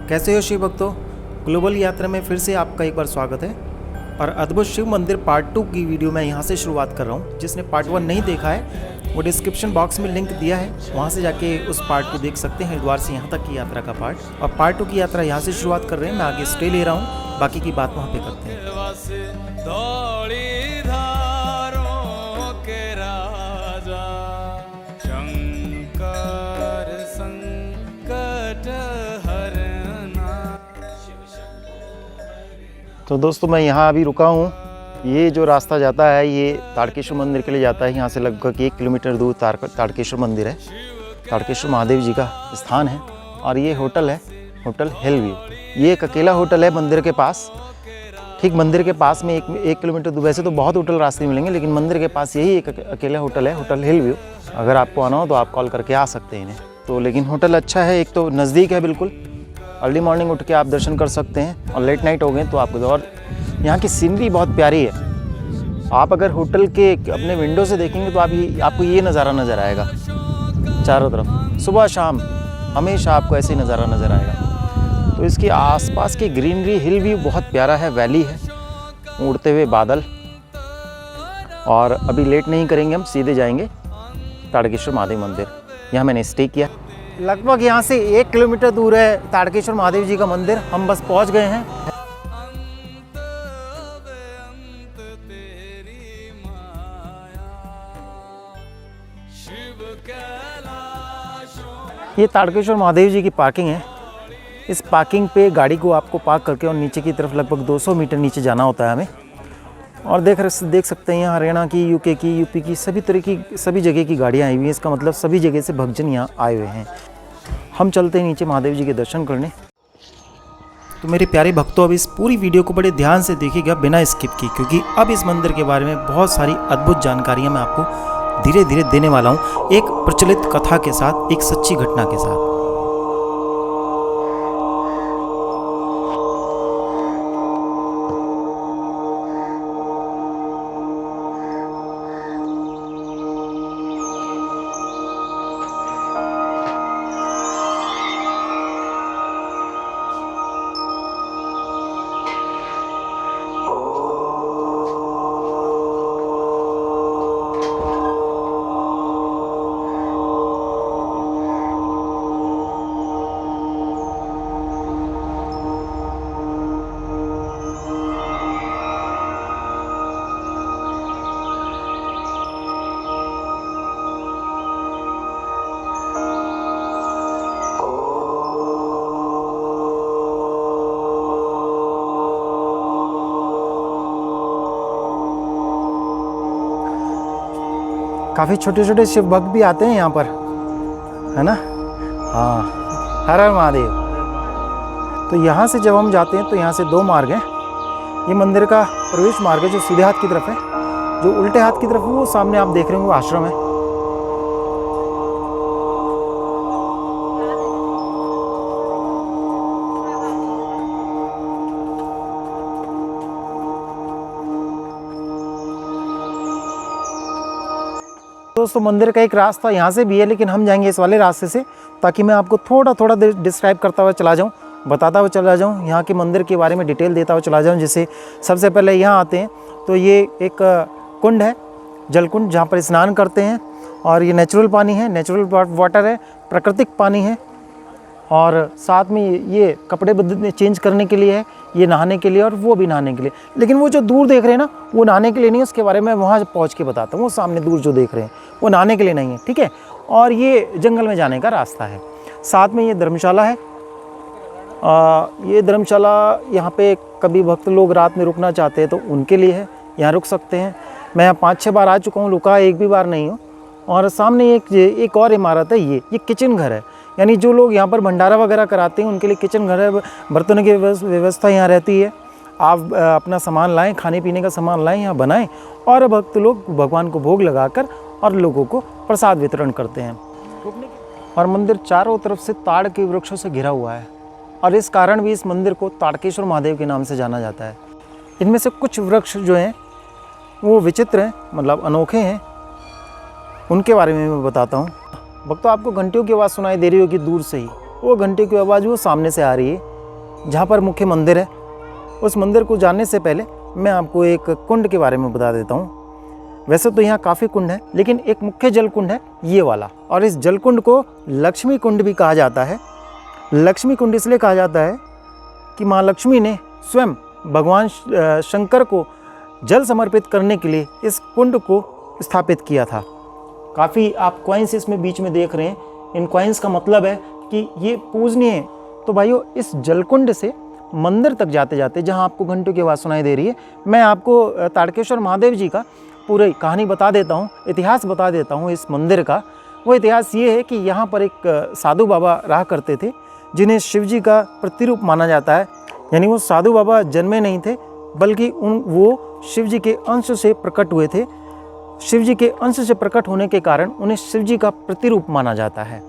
कैसे हो शिव भक्तों। ग्लोबल यात्रा में फिर से आपका एक बार स्वागत है। और अद्भुत शिव मंदिर पार्ट 2 की वीडियो मैं यहाँ से शुरुआत कर रहा हूँ। जिसने पार्ट 1 नहीं देखा है वो डिस्क्रिप्शन बॉक्स में लिंक दिया है, वहाँ से जाके उस पार्ट को देख सकते हैं, हरिद्वार से यहाँ तक की यात्रा का पार्ट। और पार्ट 2 की यात्रा यहाँ से शुरुआत कर रहे हैं। मैं आगे स्टे ले रहा हूँ, बाकी की बात वहाँ पे करते हैं। तो दोस्तों मैं यहाँ अभी रुका हूँ। ये जो रास्ता जाता है ये ताड़केश्वर मंदिर के लिए जाता है। यहाँ से लगभग 1 किलोमीटर दूर ताड़केश्वर मंदिर है। ताड़केश्वर महादेव जी का स्थान है। और ये होटल है, होटल हिल व्यू। ये एक अकेला होटल है मंदिर के पास, ठीक मंदिर के पास में 1 किलोमीटर दूर। वैसे तो बहुत होटल रास्ते मिलेंगे, लेकिन मंदिर के पास यही एक अकेला होटल है, होटल हिल व्यू। अगर आपको आना हो तो आप कॉल करके आ सकते हैं इन्हें। तो लेकिन होटल अच्छा है, एक तो नज़दीक है बिल्कुल। अर्ली मॉर्निंग उठ के आप दर्शन कर सकते हैं, और लेट नाइट हो गए तो आपको। और यहाँ की सीनरी बहुत प्यारी है। आप अगर होटल के अपने विंडो से देखेंगे तो आपको ये नज़ारा नज़र आएगा चारों तरफ। सुबह शाम हमेशा आपको ऐसे ही नज़ारा नज़र आएगा। तो इसके आसपास की ग्रीनरी, हिल व्यू बहुत प्यारा है, वैली है, उड़ते हुए बादल। और अभी लेट नहीं करेंगे, हम सीधे जाएंगे ताड़केश्वर महादेव मंदिर। यहाँ मैंने स्टे किया। लगभग यहाँ से 1 किलोमीटर दूर है ताड़केश्वर महादेव जी का मंदिर। हम बस पहुँच गए हैं। ये ताड़केश्वर महादेव जी की पार्किंग है। इस पार्किंग पे गाड़ी को आपको पार्क करके और नीचे की तरफ लगभग 200 मीटर नीचे जाना होता है हमें। और देख सकते हैं यहाँ हरियाणा की, यूके की, यूपी की सभी तरह की, सभी जगह की गाड़ियाँ आई हुई हैं। इसका मतलब सभी जगह से भक्तजन यहाँ आए हुए हैं। हम चलते हैं नीचे महादेव जी के दर्शन करने। तो मेरे प्यारे भक्तों, अब इस पूरी वीडियो को बड़े ध्यान से देखिएगा बिना स्किप की, क्योंकि अब इस मंदिर के बारे में बहुत सारी अद्भुत जानकारियाँ मैं आपको धीरे धीरे देने वाला हूँ, एक प्रचलित कथा के साथ, एक सच्ची घटना के साथ। काफ़ी छोटे छोटे शिव भक्त भी आते हैं यहाँ पर, है ना। हाँ, हर हर महादेव। तो यहाँ से जब हम जाते हैं तो यहाँ से 2 मार्ग हैं। ये मंदिर का प्रवेश मार्ग है जो सीधे हाथ की तरफ है। जो उल्टे हाथ की तरफ है वो सामने आप देख रहे होंगे, वो आश्रम है। दोस्तों मंदिर का एक रास्ता यहाँ से भी है, लेकिन हम जाएंगे इस वाले रास्ते से, ताकि मैं आपको थोड़ा थोड़ा डिस्क्राइब करता हुआ चला जाऊँ, बताता हुआ चला जाऊँ, यहाँ के मंदिर के बारे में डिटेल देता हुआ चला जाऊँ। जैसे सबसे पहले यहाँ आते हैं तो ये एक कुंड है, जलकुंड, जहाँ पर स्नान करते हैं। और ये नेचुरल पानी है, नेचुरल वाटर है, प्राकृतिक पानी है। और साथ में ये कपड़े चेंज करने के लिए है, ये नहाने के लिए, और वो भी नहाने के लिए। लेकिन वो जो दूर देख रहे हैं ना, वो नहाने के लिए नहीं है, उसके बारे में वहाँ पहुँच के बताता हूँ। वो सामने दूर जो देख रहे हैं वो नहाने के लिए नहीं है, ठीक है। और ये जंगल में जाने का रास्ता है। साथ में ये धर्मशाला है। ये धर्मशाला यहाँ पे कभी भक्त लोग रात में रुकना चाहते हैं तो उनके लिए है, यहाँ रुक सकते हैं। मैं यहाँ 5-6 बार आ चुका हूँ, रुका एक भी बार नहीं हूँ। और सामने एक और इमारत है, ये किचन घर है। यानी जो लोग यहाँ पर भंडारा वगैरह कराते हैं उनके लिए किचन घर है। बर्तनों की व्यवस्था यहाँ रहती है। आप अपना सामान लाएं, खाने पीने का सामान लाएं, यहाँ बनाएं, और भक्त लोग भगवान को भोग लगाकर और लोगों को प्रसाद वितरण करते हैं। और मंदिर चारों तरफ से ताड़ के वृक्षों से घिरा हुआ है, और इस कारण भी इस मंदिर को ताड़केश्वर महादेव के नाम से जाना जाता है। इनमें से कुछ वृक्ष जो हैं वो विचित्र हैं, मतलब अनोखे हैं। उनके बारे में मैं बताता हूँ। भक्तों, आपको घंटियों की आवाज़ सुनाई दे रही होगी दूर से ही। वो घंटी की आवाज़ वो सामने से आ रही है, जहाँ पर मुख्य मंदिर है, उस मंदिर को जानने से पहले मैं आपको एक कुंड के बारे में बता देता हूँ। वैसे तो यहाँ काफ़ी कुंड है, लेकिन एक मुख्य जल कुंड है ये वाला, और इस जल कुंड को लक्ष्मी कुंड भी कहा जाता है। लक्ष्मी कुंड इसलिए कहा जाता है कि माँ लक्ष्मी ने स्वयं भगवान शंकर को जल समर्पित करने के लिए इस कुंड को स्थापित किया था। काफ़ी आप कॉइन्स इसमें बीच में देख रहे हैं, इन कॉइन्स का मतलब है कि ये पूजनीय है। तो भाइयों, इस जलकुंड से मंदिर तक जाते जाते, जहां आपको घंटों की आवाज़ सुनाई दे रही है, मैं आपको ताड़केश्वर महादेव जी का पूरी कहानी बता देता हूं, इतिहास बता देता हूं इस मंदिर का। वो इतिहास ये है कि यहाँ पर एक साधु बाबा रहा करते थे, जिन्हें शिव जी का प्रतिरूप माना जाता है। यानी वो साधु बाबा जन्मे नहीं थे, बल्कि वो शिव जी के अंश से प्रकट हुए थे। शिव जी के अंश से प्रकट होने के कारण उन्हें शिव जी का प्रतिरूप माना जाता है।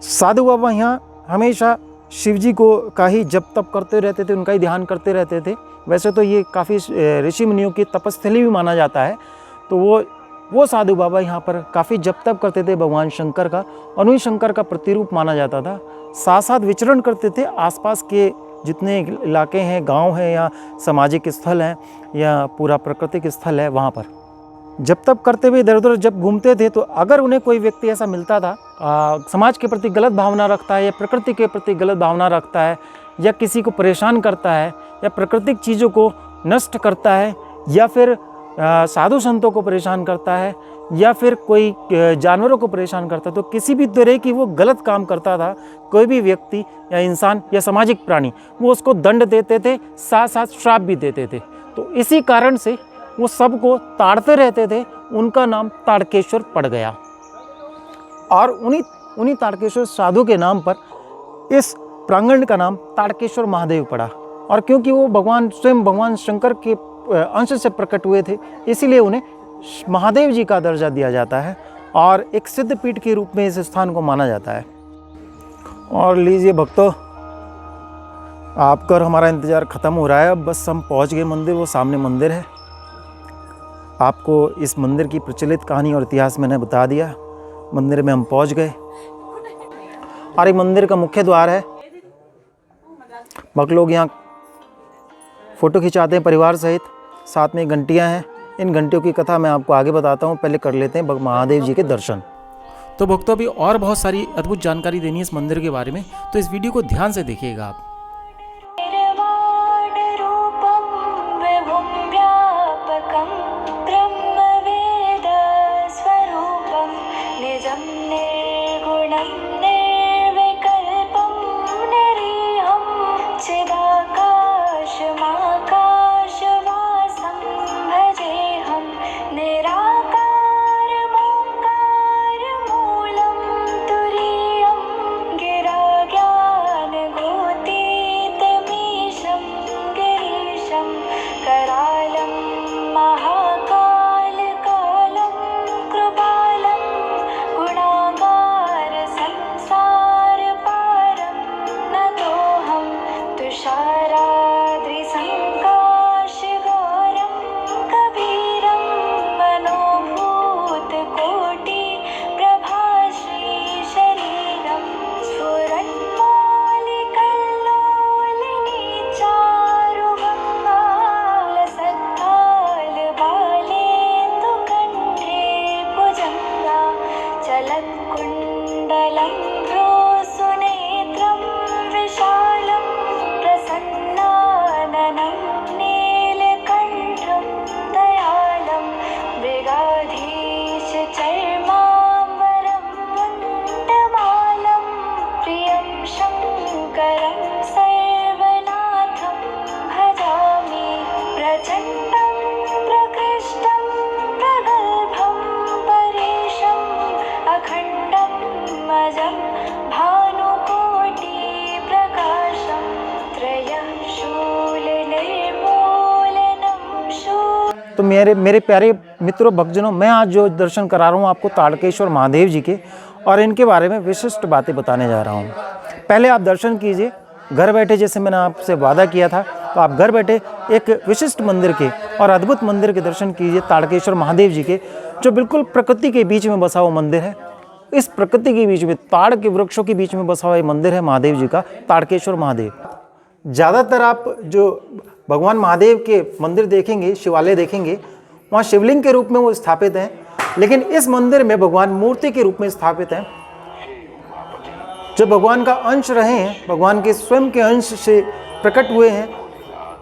साधु बाबा यहाँ हमेशा शिव जी को का ही जप तप करते रहते थे, उनका ही ध्यान करते रहते थे। वैसे तो ये काफ़ी ऋषि मुनियों की तपस्थली भी माना जाता है। तो वो साधु बाबा यहाँ पर काफ़ी जप तप करते थे भगवान शंकर का, और उन्हीं शंकर का प्रतिरूप माना जाता था। साथ साथ विचरण करते थे आसपास के जितने इलाके हैं, गांव हैं, या सामाजिक स्थल हैं, या पूरा प्राकृतिक स्थल है, वहाँ पर जब तब करते हुए इधर उधर जब घूमते थे, तो अगर उन्हें कोई व्यक्ति ऐसा मिलता था समाज के प्रति गलत भावना रखता है, या प्रकृति के प्रति गलत भावना रखता है, या किसी को परेशान करता है, या प्राकृतिक चीज़ों को नष्ट करता है, या फिर साधु संतों को परेशान करता है, या फिर कोई जानवरों को परेशान करता है, तो किसी भी तरह की वो गलत काम करता था, कोई भी व्यक्ति या इंसान या सामाजिक प्राणी, वो उसको दंड देते थे, साथ साथ श्राप भी देते थे। तो इसी कारण से वो सबको ताड़ते रहते थे, उनका नाम ताड़केश्वर पड़ गया। और उन्हीं ताड़केश्वर साधु के नाम पर इस प्रांगण का नाम ताड़केश्वर महादेव पड़ा। और क्योंकि वो स्वयं भगवान शंकर के अंश से प्रकट हुए थे, इसीलिए उन्हें महादेव जी का दर्जा दिया जाता है, और एक सिद्ध पीठ के रूप में इस स्थान को माना जाता है। और लीजिए भक्तों, आपका और हमारा इंतज़ार ख़त्म हो रहा है। अब बस हम पहुंच गए मंदिर, वो सामने मंदिर है। आपको इस मंदिर की प्रचलित कहानी और इतिहास मैंने बता दिया। मंदिर में हम पहुंच गए, और ये मंदिर का मुख्य द्वार है। भक्त लोग यहाँ फ़ोटो खिंचाते हैं परिवार सहित, साथ में घंटियाँ हैं। इन घंटियों की कथा मैं आपको आगे बताता हूँ, पहले कर लेते हैं महादेव जी के दर्शन। तो भक्तों, अभी और बहुत सारी अद्भुत जानकारी देनी है इस मंदिर के बारे में, तो इस वीडियो को ध्यान से देखिएगा आप। तो मेरे प्यारे मित्रों, भक्तजनों, मैं आज जो दर्शन करा रहा हूँ आपको ताड़केश्वर महादेव जी के, और इनके बारे में विशिष्ट बातें बताने जा रहा हूँ। पहले आप दर्शन कीजिए घर बैठे, जैसे मैंने आपसे वादा किया था। तो आप घर बैठे एक विशिष्ट मंदिर के और अद्भुत मंदिर के दर्शन कीजिए, ताड़केश्वर महादेव जी के, जो बिल्कुल प्रकृति के बीच में बसा हुआ मंदिर है। इस प्रकृति के बीच में, ताड़ के वृक्षों के बीच में बसा हुआ ये मंदिर है महादेव जी का, ताड़केश्वर महादेव। ज़्यादातर आप जो भगवान महादेव के मंदिर देखेंगे, शिवालय देखेंगे, वहाँ शिवलिंग के रूप में वो स्थापित हैं, लेकिन इस मंदिर में भगवान मूर्ति के रूप में स्थापित हैं, जो भगवान का अंश रहे हैं, भगवान के स्वयं के अंश से प्रकट हुए हैं।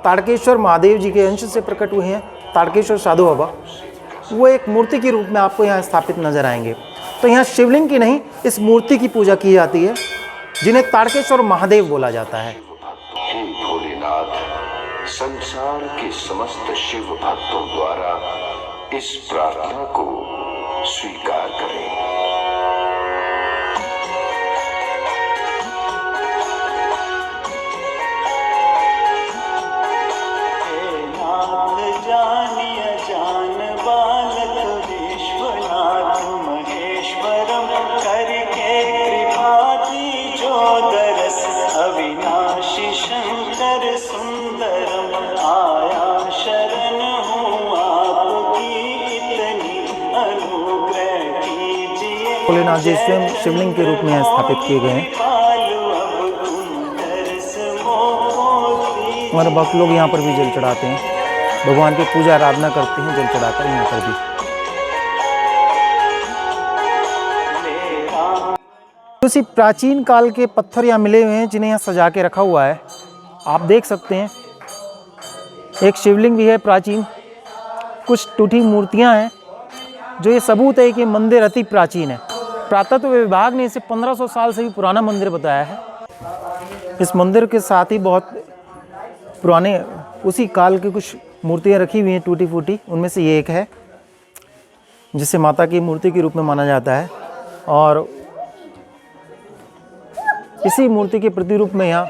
ताड़केश्वर महादेव जी के अंश से प्रकट हुए हैं, ताड़केश्वर साधु बाबा, वो एक मूर्ति के रूप में आपको यहाँ स्थापित नजर आएंगे। तो यहाँ शिवलिंग की नहीं, इस मूर्ति की पूजा की जाती है, जिन्हें ताड़केश्वर महादेव बोला जाता है। हे भोलेनाथ, संसार के समस्त शिव भक्तों द्वारा इस प्रार्थना को स्वीकार करें। भोलेनाथ जी स्वयं शिवलिंग के रूप में यहाँ स्थापित किए गए हैं। हमारे भक्त लोग यहाँ पर भी जल चढ़ाते हैं, भगवान की पूजा आराधना करते हैं जल चढ़ाकर यहाँ पर भी। उसी प्राचीन काल के पत्थर यहाँ मिले हुए हैं, जिन्हें यहाँ सजा के रखा हुआ है। आप देख सकते हैं एक शिवलिंग भी है प्राचीन, कुछ टूटी मूर्तियाँ हैं, जो ये सबूत है कि मंदिर अति प्राचीन है। पुरातत्व विभाग ने इसे 1500 साल से भी पुराना मंदिर बताया है। इस मंदिर के साथ ही बहुत पुराने उसी काल की कुछ मूर्तियाँ रखी हुई हैं टूटी फूटी, उनमें से ये एक है जिसे माता की मूर्ति के रूप में माना जाता है। और इसी मूर्ति के प्रतिरूप में यहाँ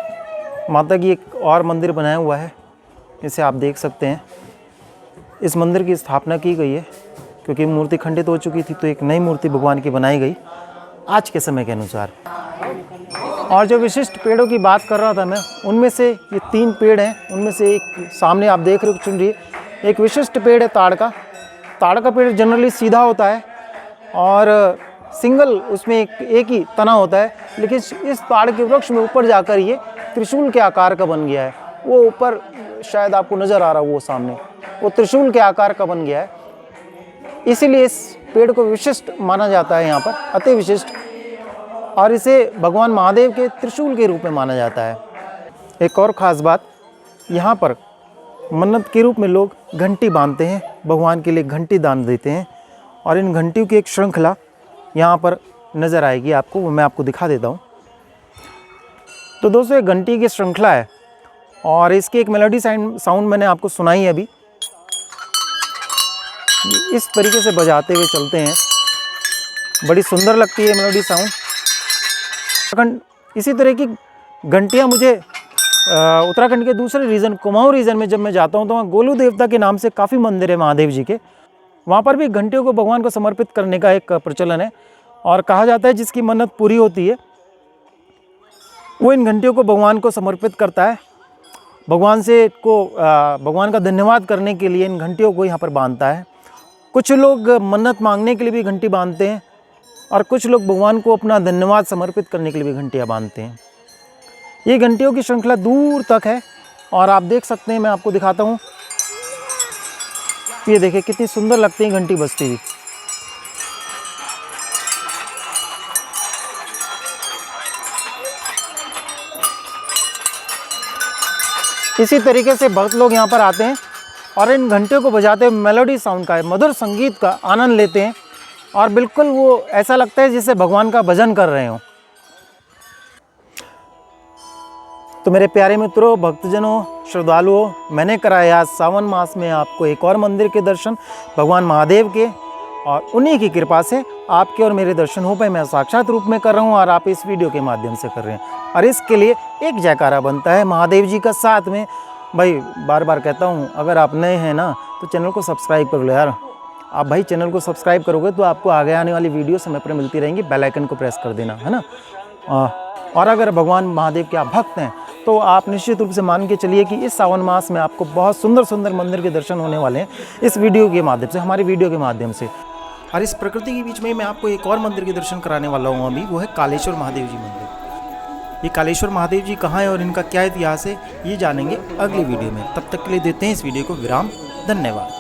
माता की एक और मंदिर बनाया हुआ है, इसे आप देख सकते हैं। इस मंदिर की स्थापना की गई है क्योंकि मूर्ति खंडित हो चुकी थी, तो एक नई मूर्ति भगवान की बनाई गई आज के समय के अनुसार। और जो विशिष्ट पेड़ों की बात कर रहा था मैं, उनमें से ये 3 पेड़ हैं, उनमें से एक सामने आप देख रहे हो चुन रही, एक विशिष्ट पेड़ है ताड़ का। ताड़ का पेड़ जनरली सीधा होता है और सिंगल उसमें एक ही तना होता है, लेकिन इस ताड़ के वृक्ष में ऊपर जाकर ये त्रिशूल के आकार का बन गया है। वो ऊपर शायद आपको नज़र आ रहा हो, वो सामने वो त्रिशूल के आकार का बन गया है, इसीलिए इस पेड़ को विशिष्ट माना जाता है यहाँ पर, अति विशिष्ट। और इसे भगवान महादेव के त्रिशूल के रूप में माना जाता है। एक और ख़ास बात, यहाँ पर मन्नत के रूप में लोग घंटी बांधते हैं, भगवान के लिए घंटी दान देते हैं, और इन घंटियों की एक श्रृंखला यहाँ पर नज़र आएगी आपको, वो मैं आपको दिखा देता हूँ। तो दोस्तों, एक घंटी की श्रृंखला है और इसकी एक मेलोडी साउंड मैंने आपको सुनाई है अभी। इस तरीके से बजाते हुए चलते हैं, बड़ी सुंदर लगती है मेलोडी साउंड। इसी तरह की घंटियाँ मुझे उत्तराखंड के दूसरे रीजन, कुमाऊं रीजन में जब मैं जाता हूँ, तो वहाँ गोलू देवता के नाम से काफ़ी मंदिर है महादेव जी के। वहाँ पर भी घंटियों को भगवान को समर्पित करने का एक प्रचलन है, और कहा जाता है जिसकी मन्नत पूरी होती है वो इन घंटियों को भगवान को समर्पित करता है। भगवान का धन्यवाद करने के लिए इन घंटियों को यहाँ पर बांधता है। कुछ लोग मन्नत मांगने के लिए भी घंटी बांधते हैं, और कुछ लोग भगवान को अपना धन्यवाद समर्पित करने के लिए भी घंटियाँ बांधते हैं। ये घंटियों की श्रृंखला दूर तक है, और आप देख सकते हैं, मैं आपको दिखाता हूँ। ये देखिए कितनी सुंदर लगती है घंटी बजती हुई। इसी तरीके से भक्त लोग यहाँ पर आते हैं और इन घंटियों को बजाते हुए मेलोडी साउंड का, मधुर संगीत का आनंद लेते हैं, और बिल्कुल वो ऐसा लगता है जैसे भगवान का भजन कर रहे हों। तो मेरे प्यारे मित्रों, भक्तजनों, श्रद्धालुओं, मैंने कराया आज सावन मास में आपको एक और मंदिर के दर्शन भगवान महादेव के, और उन्हीं की कृपा से आपके और मेरे दर्शन हो पाए। मैं साक्षात रूप में कर रहा हूँ और आप इस वीडियो के माध्यम से कर रहे हैं, और इसके लिए एक जयकारा बनता है महादेव जी का। साथ में भाई बार बार कहता हूँ, अगर आप नए हैं ना तो चैनल को सब्सक्राइब कर लो यार। आप भाई चैनल को सब्सक्राइब करोगे तो आपको आगे आने वाली वीडियो समय पर मिलती रहेंगी। बेल आइकन को प्रेस कर देना, है ना। और अगर भगवान महादेव के आप भक्त हैं तो आप निश्चित रूप से मान के चलिए कि इस सावन मास में आपको बहुत सुंदर सुंदर मंदिर के दर्शन होने वाले हैं इस वीडियो के माध्यम से, हमारी वीडियो के माध्यम से। और इस प्रकृति के बीच में मैं आपको एक और मंदिर के दर्शन कराने वाला हूँ अभी, वो है कालेश्वर महादेव जी मंदिर। ये कालेश्वर महादेव जी कहाँ है और इनका क्या इतिहास है, ये जानेंगे अगली वीडियो में। तब तक के लिए देते हैं इस वीडियो को विराम। धन्यवाद।